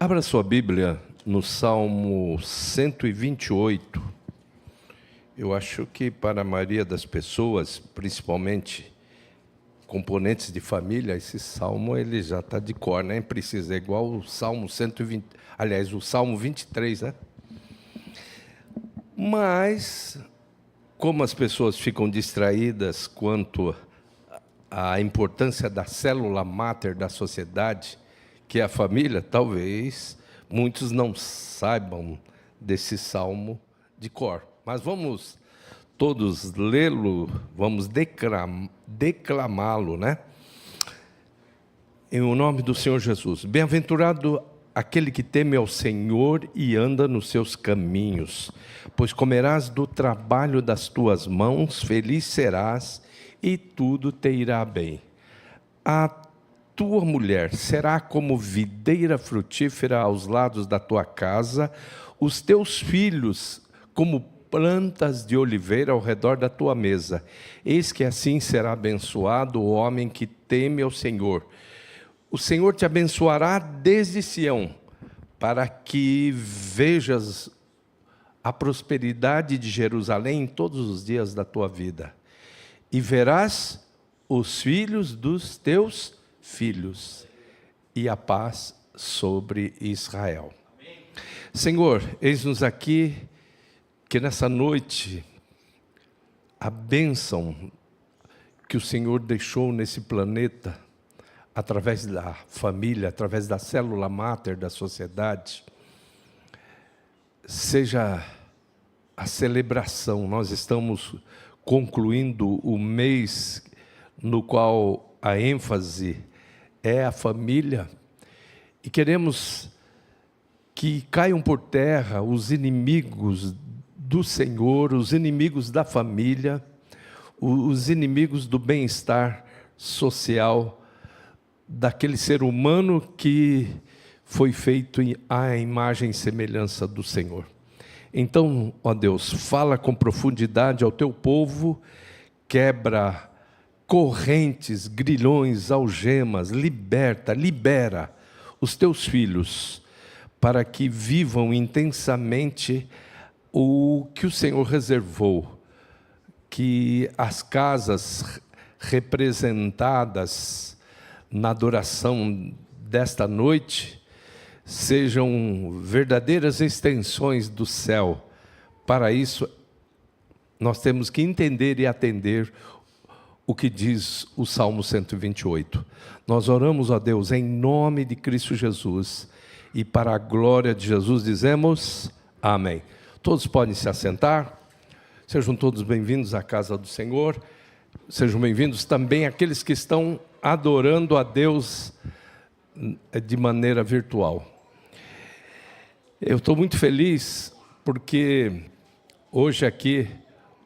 Abra sua Bíblia no Salmo 128. Eu acho que para a maioria das pessoas, principalmente componentes de família, esse salmo ele já está de cor, nem precisa, é igual o Salmo 120, aliás, o Salmo 23, né? Mas, como as pessoas ficam distraídas quanto à importância da célula máter da sociedade, que é a família, talvez muitos não saibam desse salmo de cor. Mas vamos todos lê-lo, vamos declamá-lo, né? Em nome do Senhor Jesus. Bem-aventurado aquele que teme ao Senhor e anda nos seus caminhos, pois comerás do trabalho das tuas mãos, feliz serás e tudo te irá bem. A tua mulher será como videira frutífera aos lados da tua casa, os teus filhos como plantas de oliveira ao redor da tua mesa. Eis que assim será abençoado o homem que teme ao Senhor. O Senhor te abençoará desde Sião, para que vejas a prosperidade de Jerusalém em todos os dias da tua vida. E verás os filhos dos teus filhos e a paz sobre Israel. Amém. Senhor, eis-nos aqui, que nessa noite a bênção que o Senhor deixou nesse planeta, através da família, através da célula máter da sociedade, seja a celebração. Nós estamos concluindo o mês no qual a ênfase é a família, e queremos que caiam por terra os inimigos do Senhor, os inimigos da família, os inimigos do bem-estar social, daquele ser humano que foi feito à imagem e semelhança do Senhor. Então, ó Deus, fala com profundidade ao teu povo, quebra correntes, grilhões, algemas, libera os teus filhos para que vivam intensamente o que o Senhor reservou, que as casas representadas na adoração desta noite sejam verdadeiras extensões do céu. Para isso, nós temos que entender e atender o que diz o Salmo 128. Nós oramos a Deus em nome de Cristo Jesus, e para a glória de Jesus dizemos amém. Todos podem se assentar. Sejam todos bem-vindos à casa do Senhor. Sejam bem-vindos também aqueles que estão adorando a Deus de maneira virtual. Eu estou muito feliz porque hoje aqui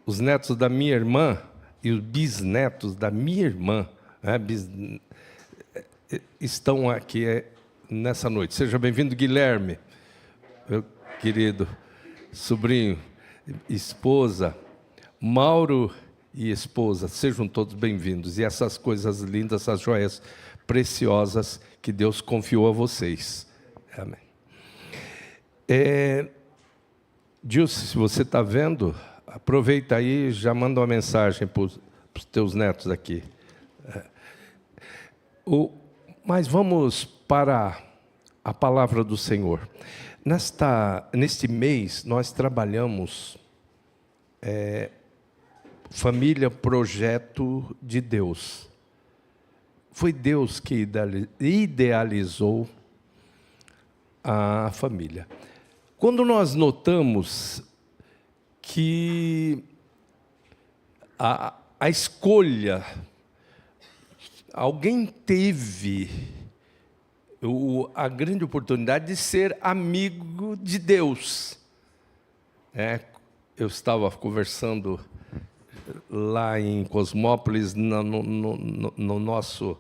os netos da minha irmã e os bisnetos da minha irmã, estão aqui nessa noite. Seja bem-vindo, Guilherme, meu querido sobrinho, esposa, Mauro e esposa, sejam todos bem-vindos. E essas coisas lindas, essas joias preciosas que Deus confiou a vocês. Amém. Dilce, se você está vendo, aproveita aí e já manda uma mensagem para os teus netos aqui. Mas vamos para a palavra do Senhor. Neste mês, nós trabalhamos Família, Projeto de Deus. Foi Deus que idealizou a família. Quando nós notamos que a escolha, alguém teve a grande oportunidade de ser amigo de Deus. Eu estava conversando lá em Cosmópolis, no nosso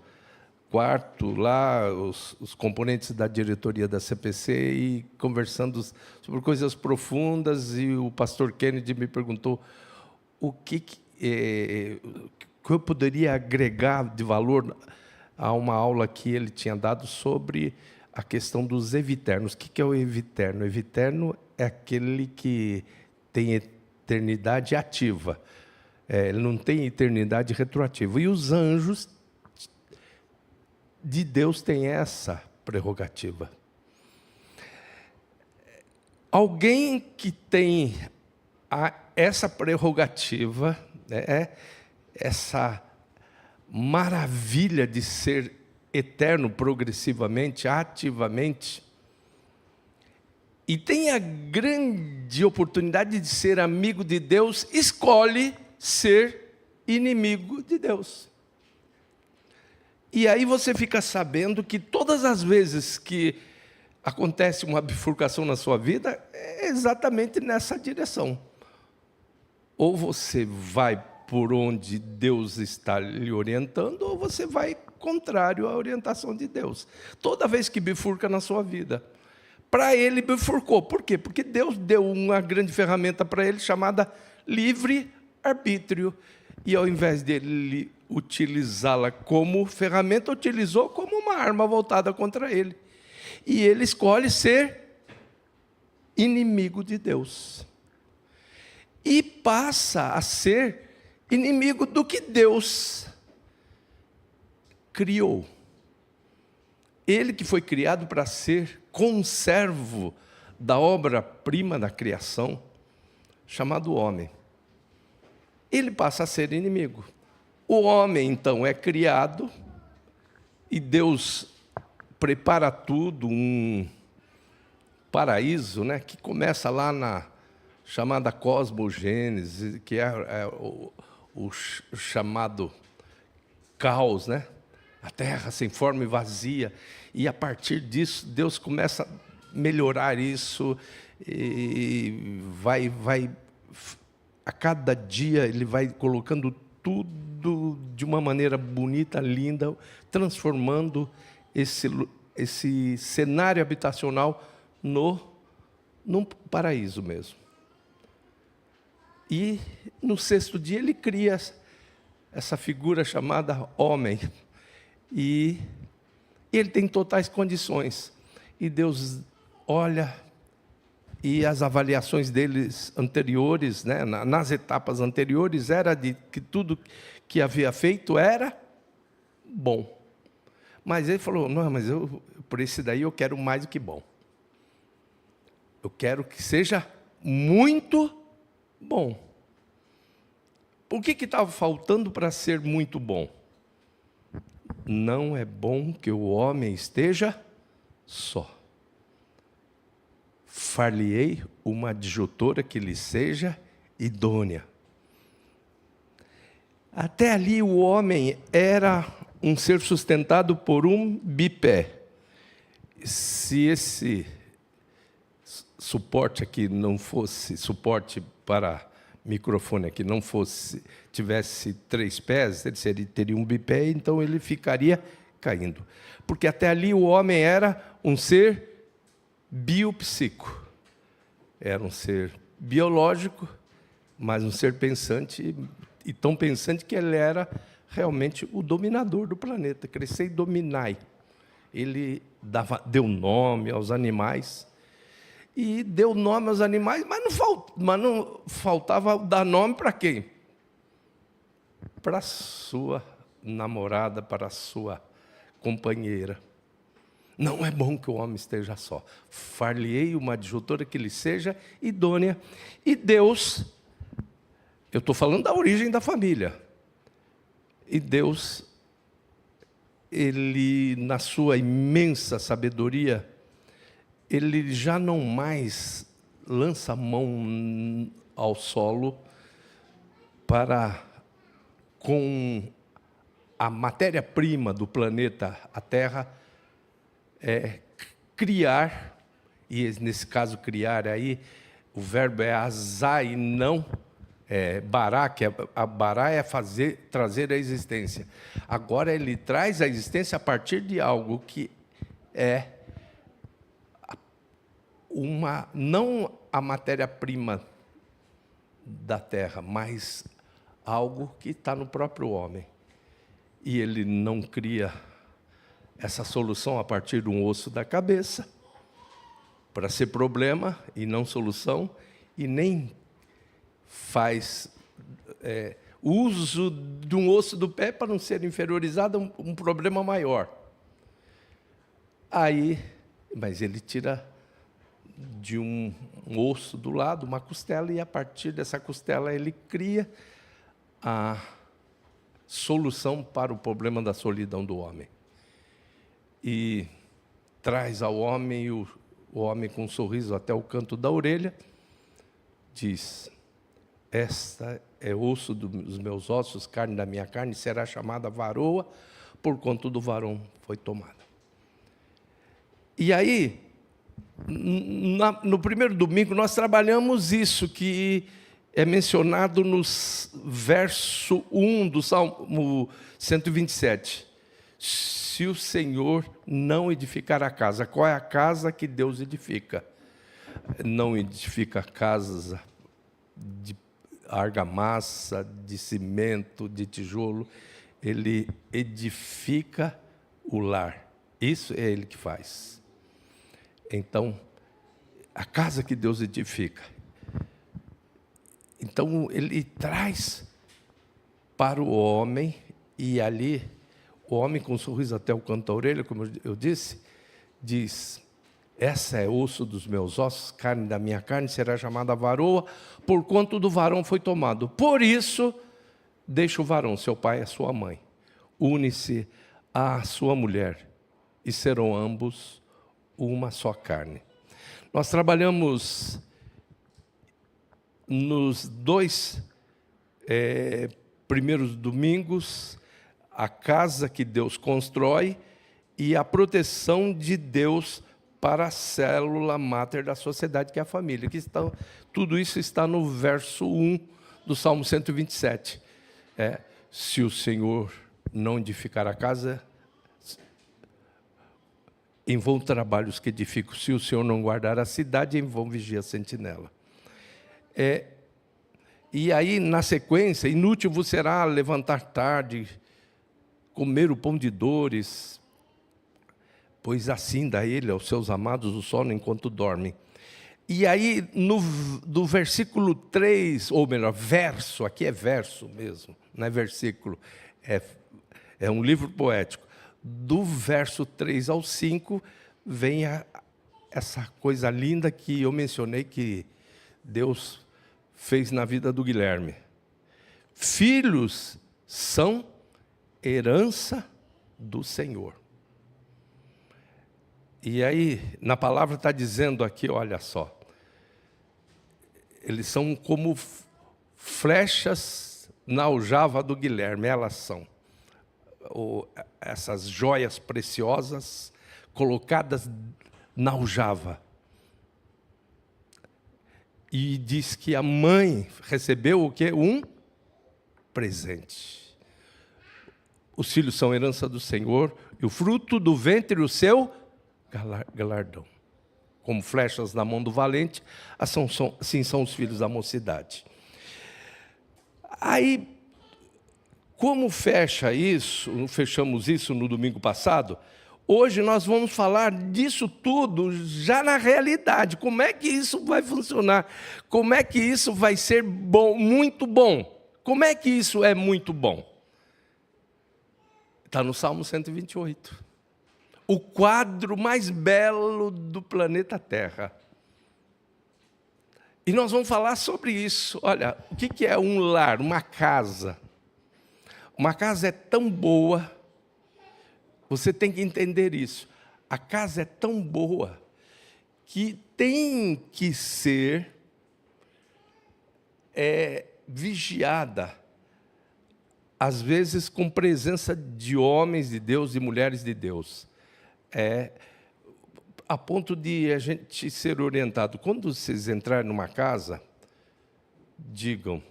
quarto, lá, os componentes da diretoria da CPC, e conversando sobre coisas profundas, e o pastor Kennedy me perguntou o que eu poderia agregar de valor a uma aula que ele tinha dado sobre a questão dos eviternos. O que é o eviterno? O eviterno é aquele que tem eternidade ativa. Ele não tem eternidade retroativa. E os anjos de Deus têm essa prerrogativa. Alguém que tem essa prerrogativa, né, essa maravilha de ser eterno progressivamente, ativamente, e tem a grande oportunidade de ser amigo de Deus, escolhe ser inimigo de Deus. E aí você fica sabendo que todas as vezes que acontece uma bifurcação na sua vida, é exatamente nessa direção. Ou você vai por onde Deus está lhe orientando, ou você vai contrário à orientação de Deus. Toda vez que bifurca na sua vida. Para ele bifurcou. Por quê? Porque Deus deu uma grande ferramenta para ele chamada livre-arbítrio. E ao invés dele utilizá-la como ferramenta, utilizou como uma arma voltada contra ele. E ele escolhe ser inimigo de Deus. E passa a ser inimigo do que Deus criou. Ele que foi criado para ser conservo da obra-prima da criação, chamado homem. Ele passa a ser inimigo. O homem, então, é criado e Deus prepara tudo, um paraíso, né, que começa lá na chamada cosmogênese, que é o chamado caos, né? A terra sem forma e vazia. E a partir disso, Deus começa a melhorar isso e vai a cada dia ele vai colocando tudo de uma maneira bonita, linda, transformando esse cenário habitacional num paraíso mesmo. E no sexto dia ele cria essa figura chamada homem. E ele tem totais condições. E Deus olha, e as avaliações deles anteriores, né, nas etapas anteriores, era de que tudo que havia feito era bom. Mas ele falou, não, mas por esse daí eu quero mais do que bom. Eu quero que seja muito bom. O que estava faltando para ser muito bom? Não é bom que o homem esteja só. Far-lhe-ei uma adjutora que lhe seja idônea. Até ali o homem era um ser sustentado por um bipé. Se esse suporte aqui não fosse, suporte para microfone aqui não fosse, tivesse 3 pés, ele teria um bipé, então ele ficaria caindo. Porque até ali o homem era um ser biopsíquico. Era um ser biológico, mas um ser pensante, e tão pensante que ele era realmente o dominador do planeta. Crescer e dominai. Ele deu nome aos animais, e deu nome aos animais, mas não faltava dar nome para quem? Para a sua namorada, para a sua companheira. Não é bom que o homem esteja só. Far-lhe-ei uma adjutora que lhe seja idônea. E Deus, eu estou falando da origem da família. E Deus, ele, na sua imensa sabedoria, ele já não mais lança a mão ao solo para, com a matéria-prima do planeta, a Terra, criar, e nesse caso criar aí, o verbo é azar e não bará, que bará é trazer a existência. Agora ele traz a existência a partir de algo que é não a matéria-prima da terra, mas algo que está no próprio homem. E ele não cria essa solução a partir de um osso da cabeça, para ser problema e não solução, e nem faz uso de um osso do pé para não ser inferiorizado a um problema maior. Aí, mas ele tira de um osso do lado, uma costela, e a partir dessa costela ele cria a solução para o problema da solidão do homem. E traz ao homem, o homem com um sorriso até o canto da orelha, diz: esta é osso dos meus ossos, carne da minha carne, será chamada varoa, porquanto do varão foi tomada. E aí, no primeiro domingo, nós trabalhamos isso que é mencionado no verso 1 do Salmo 127. Se o Senhor não edificar a casa, qual é a casa que Deus edifica? Não edifica casas de argamassa, de cimento, de tijolo. Ele edifica o lar. Isso é Ele que faz. Então, a casa que Deus edifica. Então, Ele traz para o homem, e ali, o homem com um sorriso até o canto da orelha, como eu disse, diz: essa é osso dos meus ossos, carne da minha carne, será chamada varoa, porquanto do varão foi tomado. Por isso, deixa o varão, seu pai e a sua mãe, une-se à sua mulher, e serão ambos uma só carne. Nós trabalhamos nos 2 primeiros domingos a casa que Deus constrói e a proteção de Deus para a célula máter da sociedade, que é a família. Tudo isso está no verso 1 do Salmo 127. Se o Senhor não edificar a casa, em vão trabalhos que edifico. Se o Senhor não guardar a cidade, em vão vigia a sentinela. E aí, na sequência, inútil vos será levantar tarde, comer o pão de dores, pois assim dá ele aos seus amados o sono enquanto dormem. E aí, do versículo 3, ou melhor, verso, aqui é verso mesmo, não é versículo, é um livro poético. Do verso 3 ao 5, vem essa coisa linda que eu mencionei que Deus fez na vida do Guilherme. Filhos são herança do Senhor. E aí, na palavra está dizendo aqui, olha só, eles são como flechas na aljava do Guilherme, elas são. Essas joias preciosas colocadas na aljava. E diz que a mãe recebeu o quê? Um presente. Os filhos são herança do Senhor, e o fruto do ventre o seu galardão. Como flechas na mão do valente, assim são os filhos da mocidade. Aí, como fechamos isso no domingo passado, hoje nós vamos falar disso tudo já na realidade. Como é que isso vai funcionar? Como é que isso vai ser bom, muito bom? Como é que isso é muito bom? Está no Salmo 128. O quadro mais belo do planeta Terra. E nós vamos falar sobre isso. Olha, o que é um lar, uma casa? Uma casa é tão boa, você tem que entender isso. A casa é tão boa que tem que ser vigiada, às vezes com presença de homens de Deus e mulheres de Deus. A ponto de a gente ser orientado. Quando vocês entrarem numa casa, digam: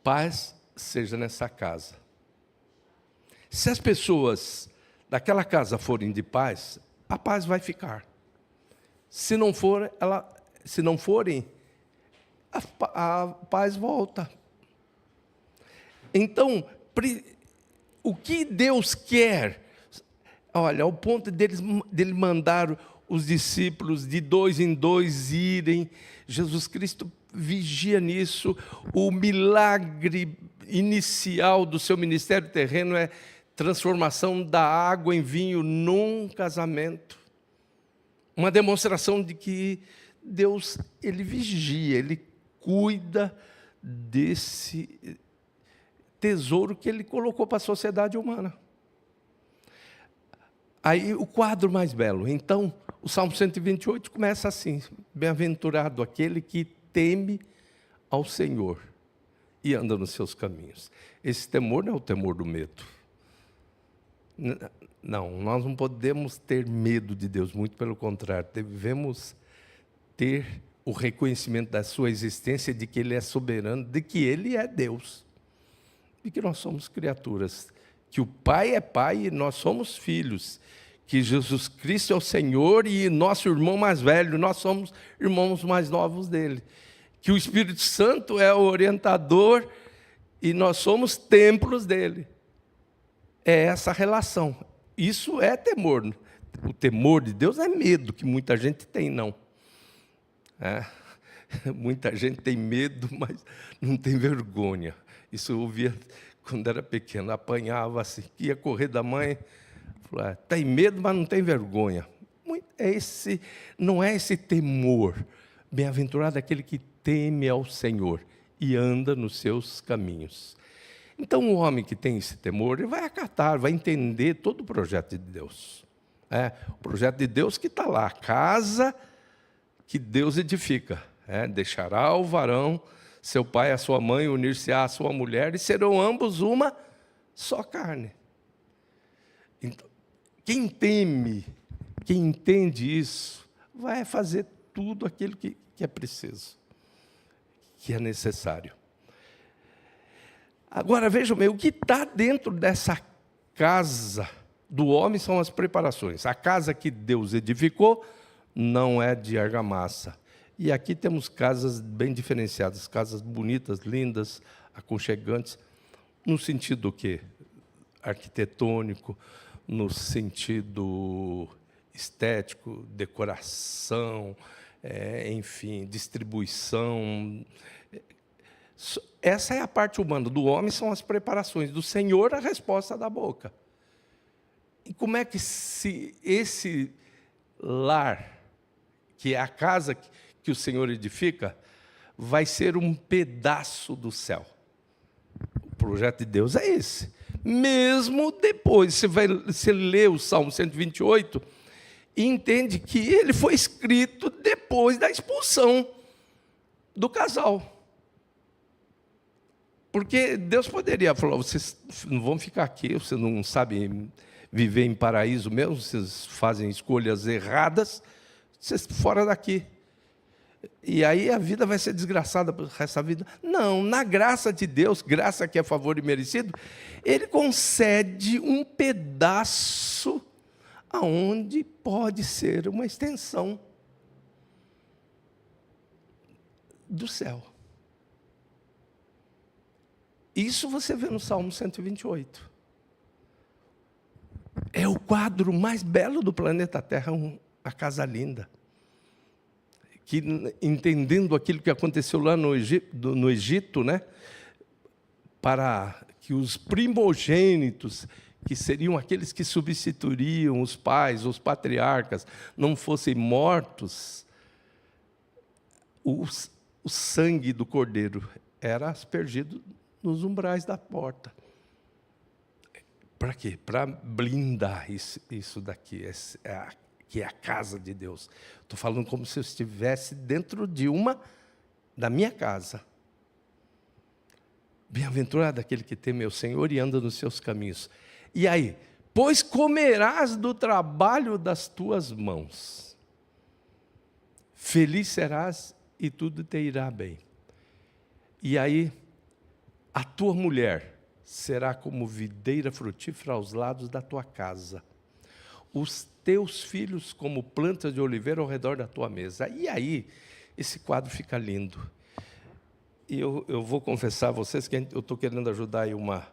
paz seja nessa casa. Se as pessoas daquela casa forem de paz, a paz vai ficar. Se não forem, a paz volta. Então, o que Deus quer? Olha, ao ponto dele mandar os discípulos de 2 em 2 irem, Jesus Cristo vigia nisso. O milagre inicial do seu ministério terreno é transformação da água em vinho num casamento. Uma demonstração de que Deus, Ele vigia, Ele cuida desse tesouro que Ele colocou para a sociedade humana. Aí o quadro mais belo. Então, o Salmo 128 começa assim: bem-aventurado aquele que teme ao Senhor e anda nos seus caminhos. Esse temor não é o temor do medo. Não, nós não podemos ter medo de Deus, muito pelo contrário. Devemos ter o reconhecimento da sua existência, de que Ele é soberano, de que Ele é Deus, de que nós somos criaturas, que o Pai é Pai e nós somos filhos, que Jesus Cristo é o Senhor e nosso irmão mais velho, nós somos irmãos mais novos dele, que o Espírito Santo é o orientador e nós somos templos dele. É essa relação. Isso é temor. O temor de Deus é medo, que muita gente tem, não. Muita gente tem medo, mas não tem vergonha. Isso eu ouvia quando era pequeno, apanhava assim, ia correr da mãe, falava, tem medo, mas não tem vergonha. Não é esse temor. Bem-aventurado aquele que teme ao Senhor e anda nos seus caminhos. Então, o homem que tem esse temor, ele vai acatar, vai entender todo o projeto de Deus. O projeto de Deus que está lá, a casa que Deus edifica. Deixará o varão, seu pai e a sua mãe, unir-se-á à sua mulher, e serão ambos uma só carne. Então, quem teme, quem entende isso, vai fazer tudo aquilo que é preciso, que é necessário. Agora, vejam bem, o que está dentro dessa casa do homem são as preparações. A casa que Deus edificou não é de argamassa. E aqui temos casas bem diferenciadas, casas bonitas, lindas, aconchegantes, no sentido do quê? Arquitetônico, no sentido estético, decoração, enfim, distribuição. Essa é a parte humana. Do homem são as preparações. Do Senhor, a resposta da boca. E como é que esse lar, que é a casa que o Senhor edifica, vai ser um pedaço do céu? O projeto de Deus é esse. Mesmo depois, você lê o Salmo 128 e entende que ele foi escrito depois da expulsão do casal. Porque Deus poderia falar, vocês não vão ficar aqui, vocês não sabem viver em paraíso mesmo, vocês fazem escolhas erradas, vocês fora daqui. E aí a vida vai ser desgraçada para o resto da vida. Não, na graça de Deus, graça que é favor imerecido, Ele concede um pedaço aonde pode ser uma extensão do céu. Isso você vê no Salmo 128. É o quadro mais belo do planeta Terra, a casa linda. Que, entendendo aquilo que aconteceu lá no Egito, né, para que os primogênitos, que seriam aqueles que substituiriam os pais, os patriarcas, não fossem mortos, o sangue do cordeiro era aspergido nos umbrais da porta. Para quê? Para blindar isso daqui, que é a casa de Deus. Estou falando como se eu estivesse dentro da minha casa. Bem-aventurado aquele que teme ao Senhor e anda nos seus caminhos. E aí? Pois comerás do trabalho das tuas mãos. Feliz serás e tudo te irá bem. E aí, a tua mulher será como videira frutífera aos lados da tua casa. Os teus filhos como plantas de oliveira ao redor da tua mesa. E aí, esse quadro fica lindo. E eu vou confessar a vocês que eu estou querendo ajudar aí uma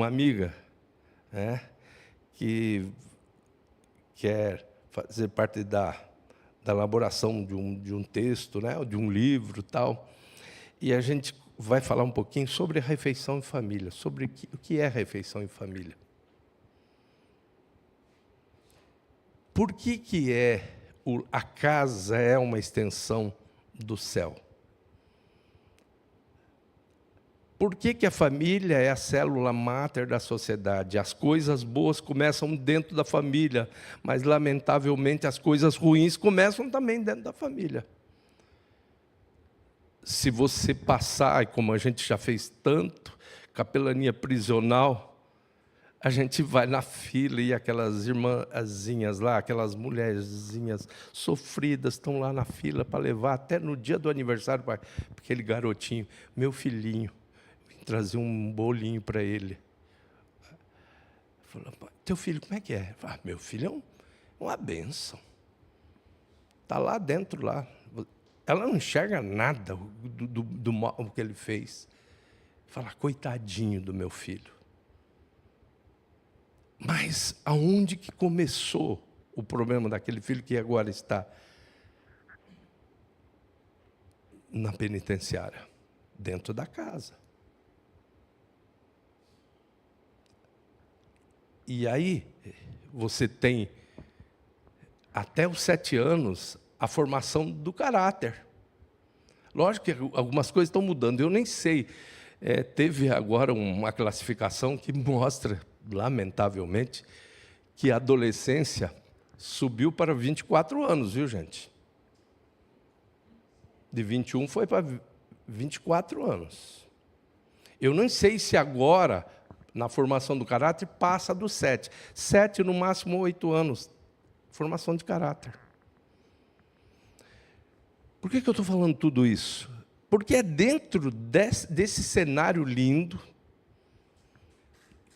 amiga, que quer fazer parte da elaboração de um texto, né, de um livro, tal. E a gente vai falar um pouquinho sobre a refeição em família, sobre o que é refeição em família. Por que a casa é uma extensão do céu? Por que a família é a célula máter da sociedade? As coisas boas começam dentro da família, mas, lamentavelmente, as coisas ruins começam também dentro da família. Se você passar, e como a gente já fez tanto, capelania prisional, a gente vai na fila e aquelas irmãzinhas lá, aquelas mulherzinhas sofridas, estão lá na fila para levar, até no dia do aniversário, para aquele garotinho, meu filhinho, vim trazer um bolinho para ele. Falou, teu filho, como é que é? Falei, meu filho é uma bênção. Está lá dentro, lá. Ela não enxerga nada do mal que ele fez. Fala, coitadinho do meu filho. Mas aonde que começou o problema daquele filho que agora está na penitenciária? Dentro da casa. E aí, você tem, até os 7 anos, a formação do caráter. Lógico que algumas coisas estão mudando, eu nem sei. Teve agora uma classificação que mostra, lamentavelmente, que a adolescência subiu para 24 anos, viu, gente? De 21 foi para 24 anos. Eu não sei se agora, na formação do caráter, passa dos 7. 7, no máximo 8 anos. Formação de caráter. Por que eu estou falando tudo isso? Porque é dentro desse cenário lindo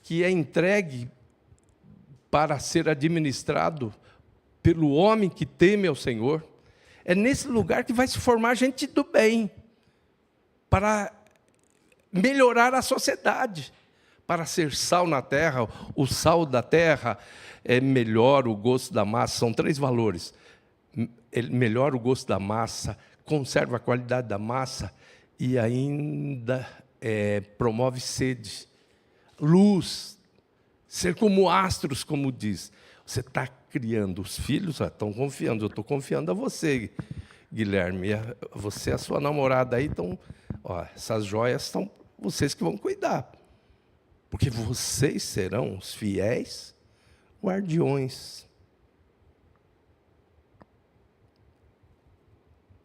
que é entregue para ser administrado pelo homem que teme ao Senhor. É nesse lugar que vai se formar gente do bem, para melhorar a sociedade, para ser sal na terra. O sal da terra melhora o gosto da massa, são 3 valores. Ele melhora o gosto da massa, conserva a qualidade da massa e ainda promove sede. Luz, ser como astros, como diz. Você está criando os filhos, estão confiando. Eu estou confiando a você, Guilherme. Você e a sua namorada aí estão... essas joias são vocês que vão cuidar. Porque vocês serão os fiéis guardiões.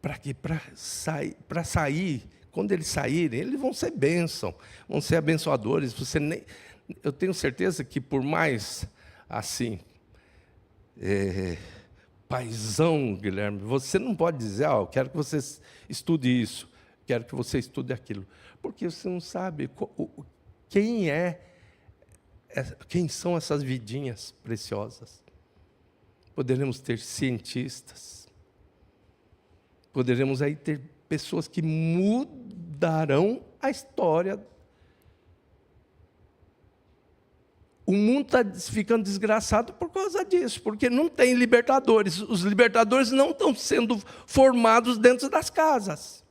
Para quê? Para sair, quando eles saírem, eles vão ser bênção, vão ser abençoadores. Eu tenho certeza que, por mais assim, paizão, Guilherme, você não pode dizer, eu quero que você estude isso, quero que você estude aquilo, porque você não sabe quem são essas vidinhas preciosas. Poderemos ter cientistas, poderemos aí ter pessoas que mudarão a história. O mundo está ficando desgraçado por causa disso, porque não tem libertadores. Os libertadores não estão sendo formados dentro das casas.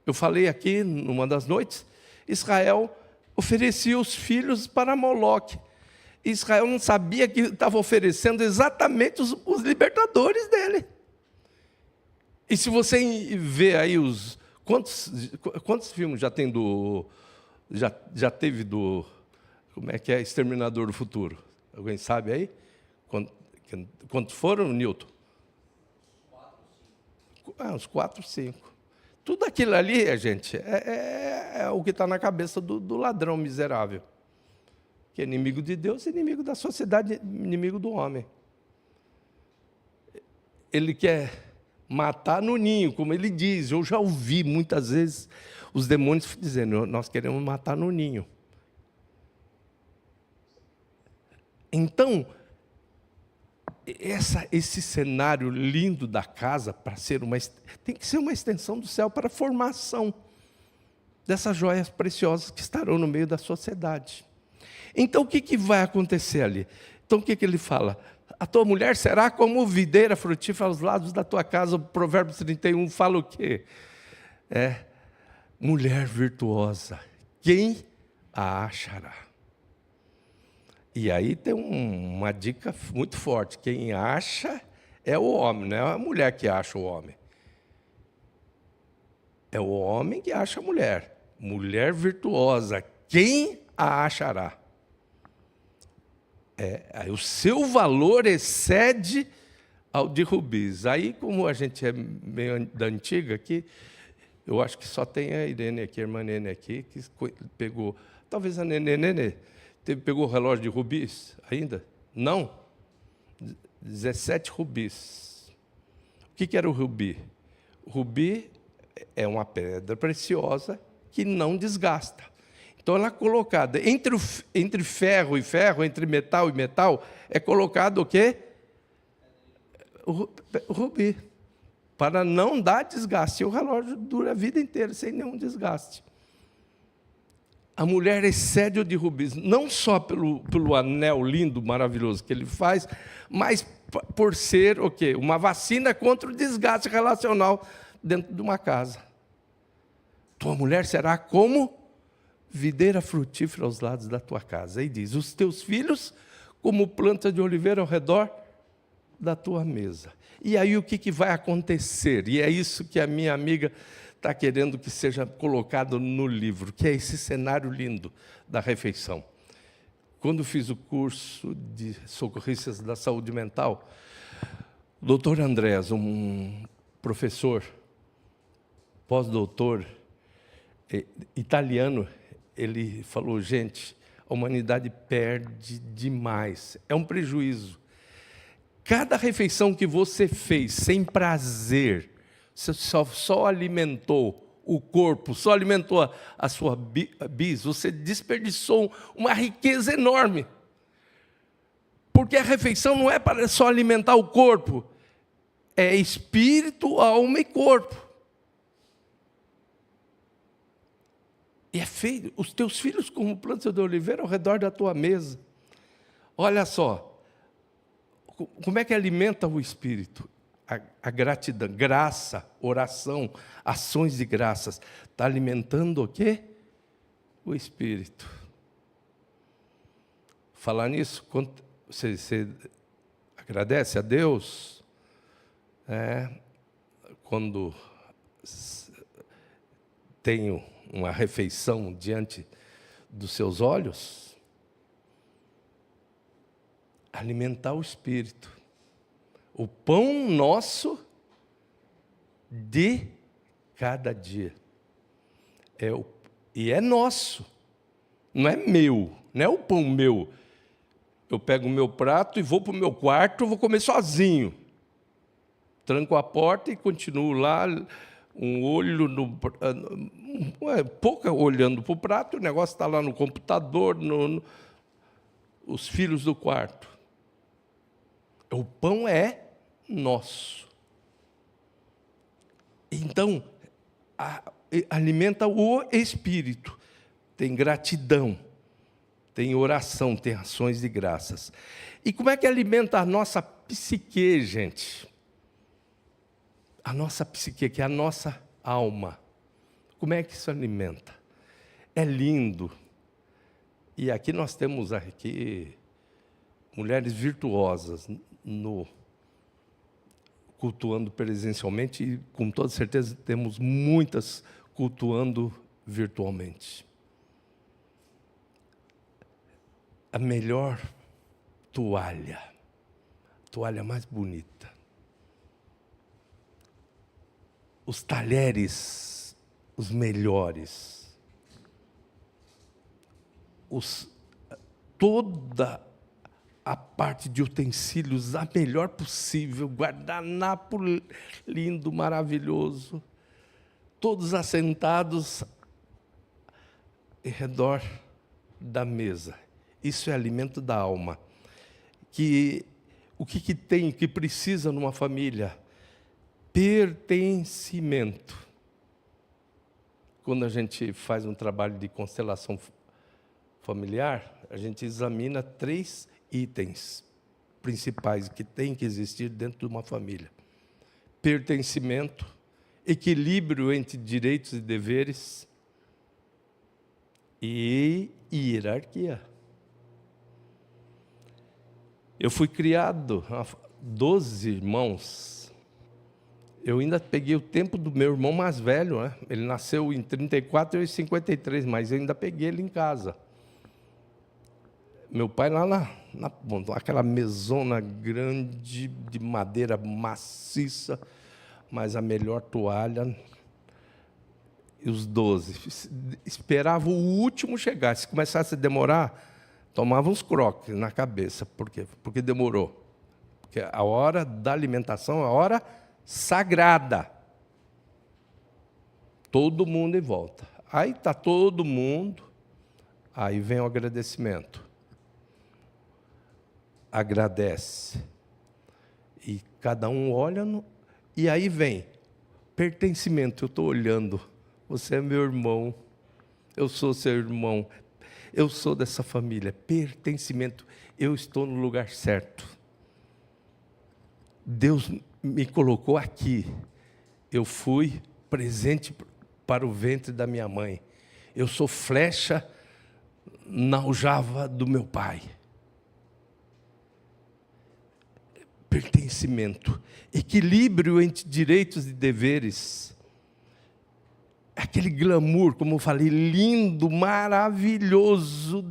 Eu falei aqui, numa das noites, Israel oferecia os filhos para Moloque. Israel não sabia que estava oferecendo exatamente os libertadores dele. E se você vê aí quantos filmes já tem já teve do... Como é que é? Exterminador do Futuro. Alguém sabe aí? Quantos foram, Newton? Uns 4, 5. Tudo aquilo ali, gente, é o que está na cabeça do ladrão miserável. Que é inimigo de Deus, inimigo da sociedade, inimigo do homem. Ele quer matar no ninho, como ele diz. Eu já ouvi muitas vezes os demônios dizendo, nós queremos matar no ninho. Então, esse cenário lindo da casa tem que ser uma extensão do céu para a formação dessas joias preciosas que estarão no meio da sociedade. Então, o que vai acontecer ali? Então, o que ele fala? A tua mulher será como videira frutífera aos lados da tua casa. O Provérbios 31 fala o quê? Mulher virtuosa, quem a achará? E aí tem uma dica muito forte. Quem acha é o homem, não é a mulher que acha o homem. É o homem que acha a mulher. Mulher virtuosa, quem a achará? Aí o seu valor excede ao de rubis. Aí, como a gente é meio da antiga aqui, eu acho que só tem a Irene aqui, a irmã Nene aqui, que pegou. Talvez a Nenê pegou o relógio de rubis ainda? Não. 17 rubis. O que era o rubi? O rubi é uma pedra preciosa que não desgasta. Então, ela é colocada entre ferro e ferro, entre metal e metal, é colocado o quê? O rubi. Para não dar desgaste. E o relógio dura a vida inteira, sem nenhum desgaste. A mulher excede o de rubis, não só pelo anel lindo, maravilhoso que ele faz, mas por ser o quê? Uma vacina contra o desgaste relacional dentro de uma casa. Tua mulher será como videira frutífera aos lados da tua casa. Aí diz, os teus filhos como planta de oliveira ao redor da tua mesa. E aí o que vai acontecer? E é isso que a minha amiga está querendo que seja colocado no livro, que é esse cenário lindo da refeição. Quando fiz o curso de socorristas da saúde mental, o doutor Andrés, um professor, pós-doutor, italiano, ele falou, gente, a humanidade perde demais, é um prejuízo. Cada refeição que você fez sem prazer, você só alimentou o corpo, só alimentou a sua bis, você desperdiçou uma riqueza enorme. Porque a refeição não é para só alimentar o corpo, é espírito, alma e corpo. E é feio, os teus filhos como plantas de oliveira ao redor da tua mesa. Olha só, como é que alimenta o espírito? A gratidão, graça, oração, ações de graças. Está alimentando o quê? O espírito. Falar nisso, você agradece a Deus quando tenho uma refeição diante dos seus olhos? Alimentar o espírito. O pão nosso de cada dia. E é nosso. Não é meu. Não é o pão meu. Eu pego o meu prato e vou para o meu quarto, vou comer sozinho. Tranco a porta e continuo lá, um olho pouca olhando para o prato, o negócio está lá no computador, os filhos do quarto. O pão é nosso. Então, alimenta o espírito. Tem gratidão, tem oração, tem ações de graças. E como é que alimenta a nossa psique, gente? A nossa psique, que é a nossa alma. Como é que isso alimenta? É lindo. E aqui nós temos mulheres virtuosas cultuando presencialmente, e com toda certeza temos muitas cultuando virtualmente. A melhor toalha mais bonita. Os talheres, os melhores. Toda a parte de utensílios a melhor possível, guardanapo lindo, maravilhoso, todos assentados em redor da mesa. Isso é alimento da alma. O que tem, que precisa numa família? Pertencimento. Quando a gente faz um trabalho de constelação familiar, a gente examina 3 itens. principais que tem que existir dentro de uma família: pertencimento, equilíbrio entre direitos e deveres e hierarquia. Eu fui criado 12 irmãos. Eu ainda peguei o tempo do meu irmão mais velho, né? Ele nasceu em 34 e eu em 53, mas eu ainda peguei ele em casa. Meu pai lá aquela mesona grande, de madeira maciça, mas a melhor toalha. E os 12 esperavam o último chegar. Se começasse a demorar, tomavam uns croques na cabeça. Por quê? Porque demorou. Porque a hora da alimentação é a hora sagrada. Todo mundo em volta. Aí está todo mundo, aí vem o agradecimento. Agradece. E cada um olha, e aí vem pertencimento. Eu estou olhando, você é meu irmão, eu sou seu irmão, eu sou dessa família. Pertencimento, eu estou no lugar certo. Deus me colocou aqui. Eu fui presente para o ventre da minha mãe. Eu sou flecha na aljava do meu pai. Pertencimento, equilíbrio entre direitos e deveres. Aquele glamour, como eu falei, lindo, maravilhoso.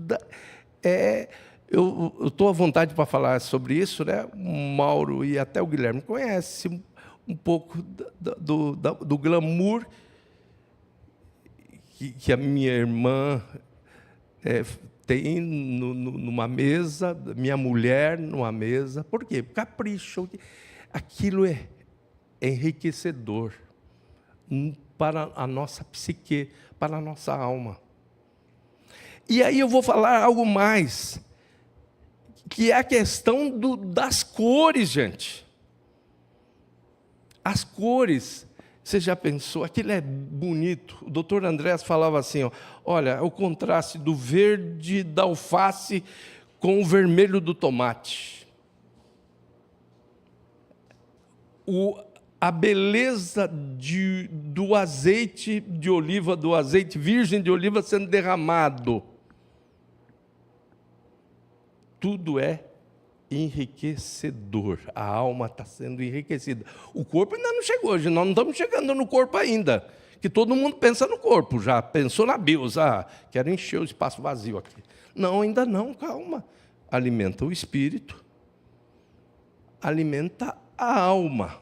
Eu estou à vontade para falar sobre isso, né? O Mauro e até o Guilherme conhecem um pouco do glamour que a minha irmã tem numa mesa, minha mulher numa mesa. Por quê? Capricho. Aquilo é enriquecedor para a nossa psique, para a nossa alma. E aí eu vou falar algo mais, que é a questão das cores, gente. As cores, você já pensou? Aquilo é bonito. O doutor Andrés falava assim, olha, o contraste do verde da alface com o vermelho do tomate. A beleza do azeite de oliva, do azeite virgem de oliva sendo derramado. Tudo é enriquecedor. A alma está sendo enriquecida. O corpo ainda não chegou hoje, nós não estamos chegando no corpo ainda. Que todo mundo pensa no corpo, já pensou na bios, quero encher o espaço vazio aqui. Não, ainda não, calma. Alimenta o espírito, alimenta a alma.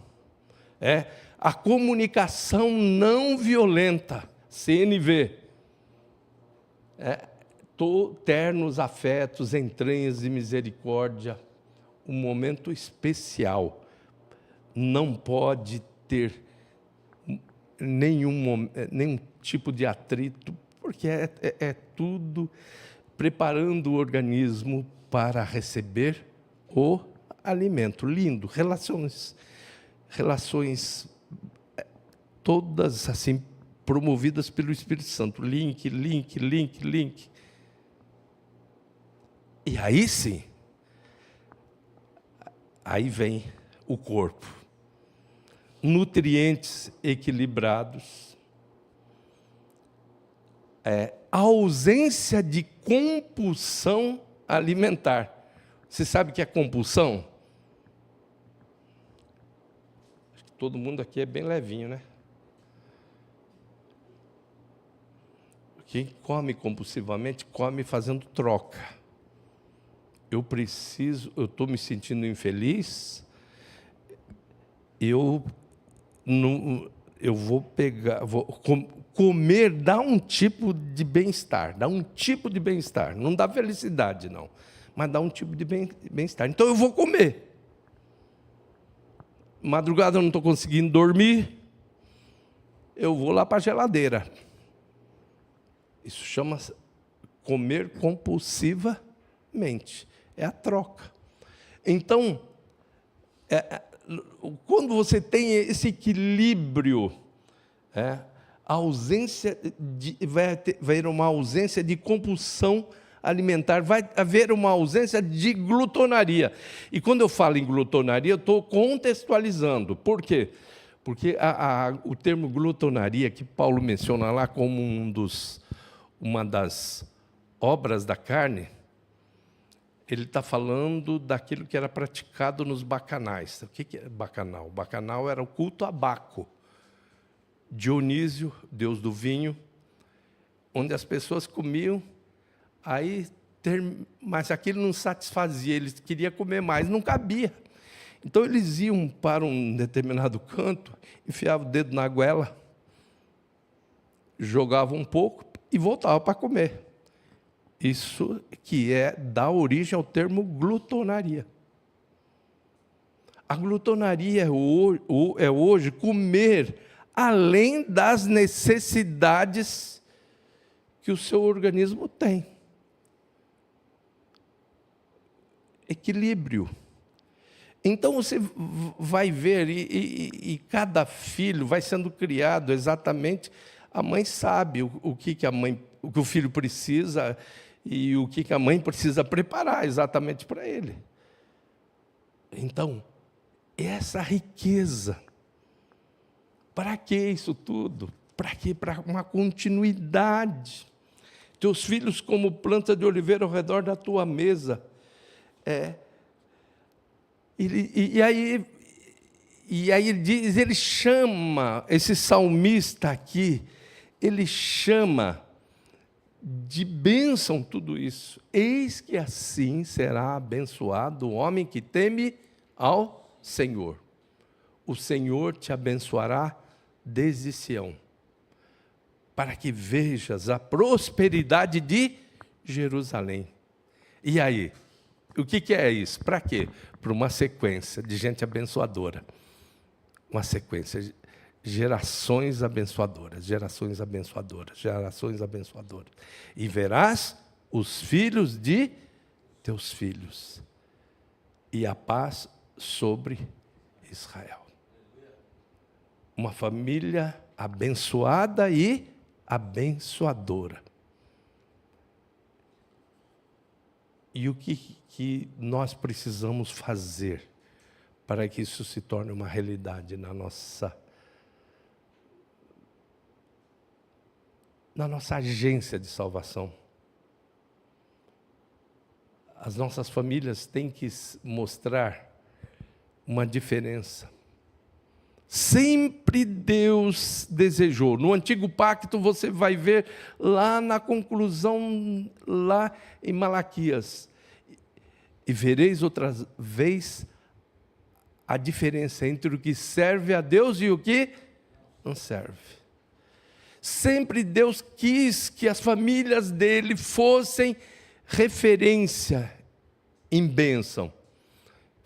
A comunicação não violenta, CNV. Ternos afetos, entranhas de misericórdia, um momento especial. Não pode ter nenhum tipo de atrito, porque é tudo preparando o organismo para receber o alimento. Lindo, relações todas assim promovidas pelo Espírito Santo. Link. E aí sim, aí vem o corpo. Nutrientes equilibrados. A ausência de compulsão alimentar. Você sabe o que é compulsão? Acho que todo mundo aqui é bem levinho, né? Quem come compulsivamente, come fazendo troca. Eu estou me sentindo infeliz, eu vou comer, dá um tipo de bem-estar, não dá felicidade, não, mas dá um tipo de bem-estar. Então eu vou comer. Madrugada eu não estou conseguindo dormir, eu vou lá para a geladeira. Isso chama comer compulsivamente. É a troca. Então, quando você tem esse equilíbrio, vai haver uma ausência de compulsão alimentar, vai haver uma ausência de glutonaria. E quando eu falo em glutonaria, eu estou contextualizando. Por quê? Porque o termo glutonaria, que Paulo menciona lá como uma das obras da carne, ele está falando daquilo que era praticado nos bacanais. O que é bacanal? Bacanal era o culto a Baco. Dionísio, deus do vinho, onde as pessoas comiam, mas aquilo não satisfazia, eles queriam comer mais, não cabia. Então eles iam para um determinado canto, enfiavam o dedo na goela, jogavam um pouco e voltavam para comer. Isso que dá origem ao termo glutonaria. A glutonaria é hoje comer além das necessidades que o seu organismo tem. Equilíbrio. Então você vai ver, e cada filho vai sendo criado exatamente, a mãe sabe o que o filho precisa e o que a mãe precisa preparar exatamente para ele. Então, essa riqueza, para que isso tudo? Para quê? Para uma continuidade. Teus filhos como planta de oliveira ao redor da tua mesa. E aí ele diz, ele chama, esse salmista aqui, ele chama de bênção tudo isso. Eis que assim será abençoado o homem que teme ao Senhor. O Senhor te abençoará desde Sião, para que vejas a prosperidade de Jerusalém. E aí? O que é isso? Para quê? Para uma sequência de gente abençoadora. Uma sequência, gerações abençoadoras, gerações abençoadoras, gerações abençoadoras. E verás os filhos de teus filhos, e a paz sobre Israel. Uma família abençoada e abençoadora. E o que nós precisamos fazer para que isso se torne uma realidade na nossa agência de salvação? As nossas famílias têm que mostrar uma diferença. Sempre Deus desejou. No Antigo Pacto você vai ver lá na conclusão, lá em Malaquias. E vereis outra vez a diferença entre o que serve a Deus e o que não serve. Sempre Deus quis que as famílias dele fossem referência em bênção.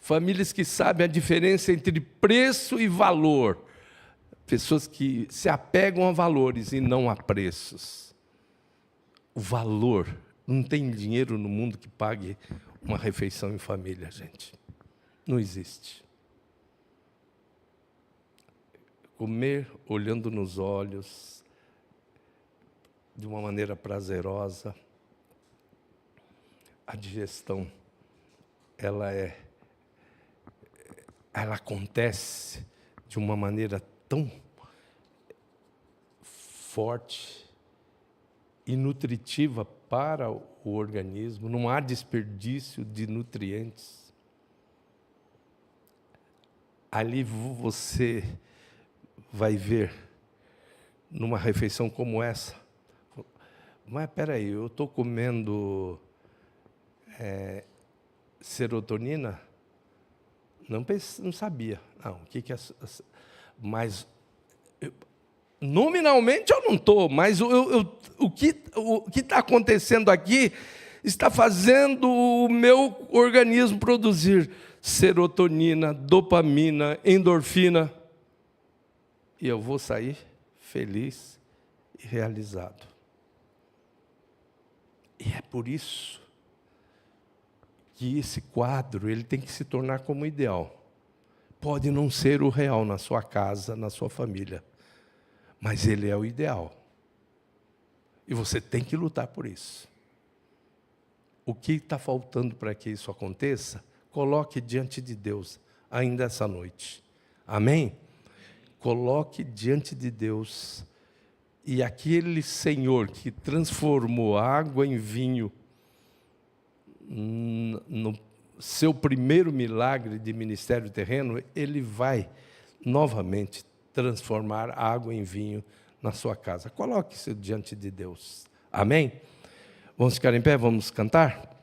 Famílias que sabem a diferença entre preço e valor. Pessoas que se apegam a valores e não a preços. O valor, não tem dinheiro no mundo que pague uma refeição em família, gente. Não existe. Comer olhando nos olhos, de uma maneira prazerosa. A digestão, ela acontece de uma maneira tão forte e nutritiva para o organismo, não há desperdício de nutrientes. Ali você vai ver, numa refeição como essa, mas espera aí, eu estou comendo serotonina? Não sabia. Não, o que é? Mas nominalmente eu não estou, mas o que está acontecendo aqui está fazendo o meu organismo produzir serotonina, dopamina, endorfina, e eu vou sair feliz e realizado. E é por isso que esse quadro ele tem que se tornar como ideal. Pode não ser o real na sua casa, na sua família, mas ele é o ideal. E você tem que lutar por isso. o que está faltando para que isso aconteça, coloque diante de Deus, ainda essa noite. Amém? Coloque diante de Deus, e aquele Senhor que transformou a água em vinho, no seu primeiro milagre de ministério terreno, Ele vai novamente transformar a água em vinho na sua casa. Coloque-se diante de Deus. Amém? Vamos ficar em pé, vamos cantar?